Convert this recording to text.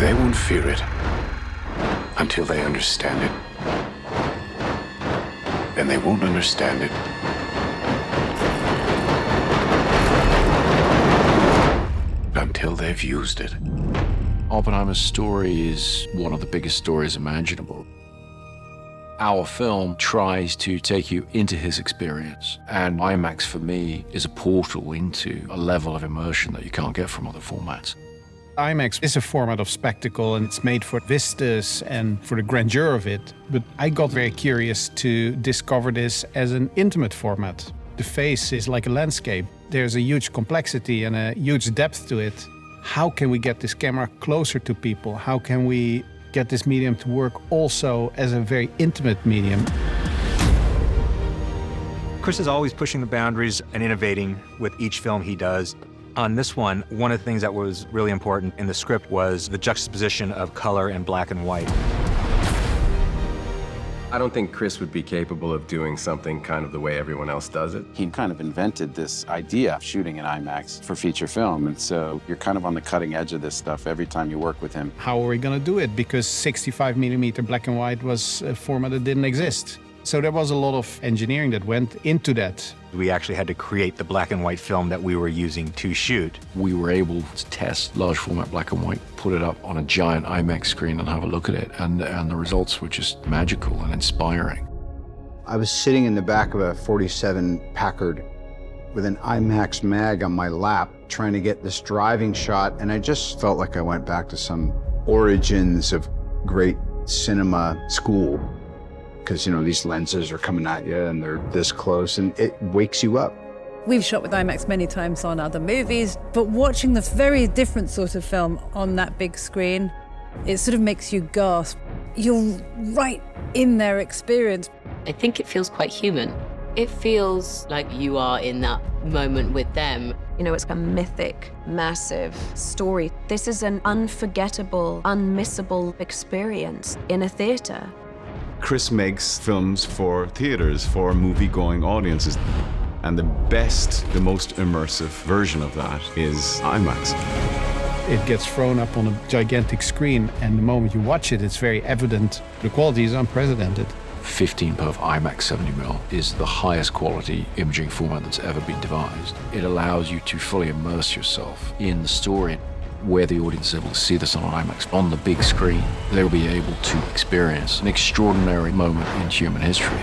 They won't fear it until they understand it. And they won't understand it until they've used it. Oppenheimer's story is one of the biggest stories imaginable. Our film tries to take you into his experience, and IMAX for me is a portal into a level of immersion that you can't get from other formats. IMAX is a format of spectacle, and it's made for vistas and for the grandeur of it. But I got very curious to discover this as an intimate format. The face is like a landscape. There's a huge complexity and a huge depth to it. How can we get this camera closer to people? How can we get this medium to work also as a very intimate medium? Chris is always pushing the boundaries and innovating with each film he does. On this one of the things that was really important in the script was the juxtaposition of color and black and white. I don't think Chris would be capable of doing something kind of the way everyone else does it. He kind of invented this idea of shooting in IMAX for feature film, and so you're kind of on the cutting edge of this stuff every time you work with him. How are we going to do it? Because 65mm black and white was a format that didn't exist. So there was a lot of engineering that went into that. We actually had to create the black and white film that we were using to shoot. We were able to test large format black and white, put it up on a giant IMAX screen and have a look at it, and the results were just magical and inspiring. I was sitting in the back of a 47 Packard with an IMAX mag on my lap, trying to get this driving shot, and I just felt like I went back to some origins of great cinema school. Because, you know, these lenses are coming at you and they're this close, and it wakes you up. We've shot with IMAX many times on other movies, but watching the very different sort of film on that big screen, it sort of makes you gasp. You're right in their experience. I think it feels quite human. It feels like you are in that moment with them. You know, it's a mythic, massive story. This is an unforgettable, unmissable experience in a theater. Chris makes films for theaters, for movie-going audiences. And the best, the most immersive version of that is IMAX. It gets thrown up on a gigantic screen, and the moment you watch it, it's very evident. The quality is unprecedented. 15 perf IMAX 70mm is the highest quality imaging format that's ever been devised. It allows you to fully immerse yourself in the story. Where the audience is able to see this on IMAX on the big screen, they'll be able to experience an extraordinary moment in human history.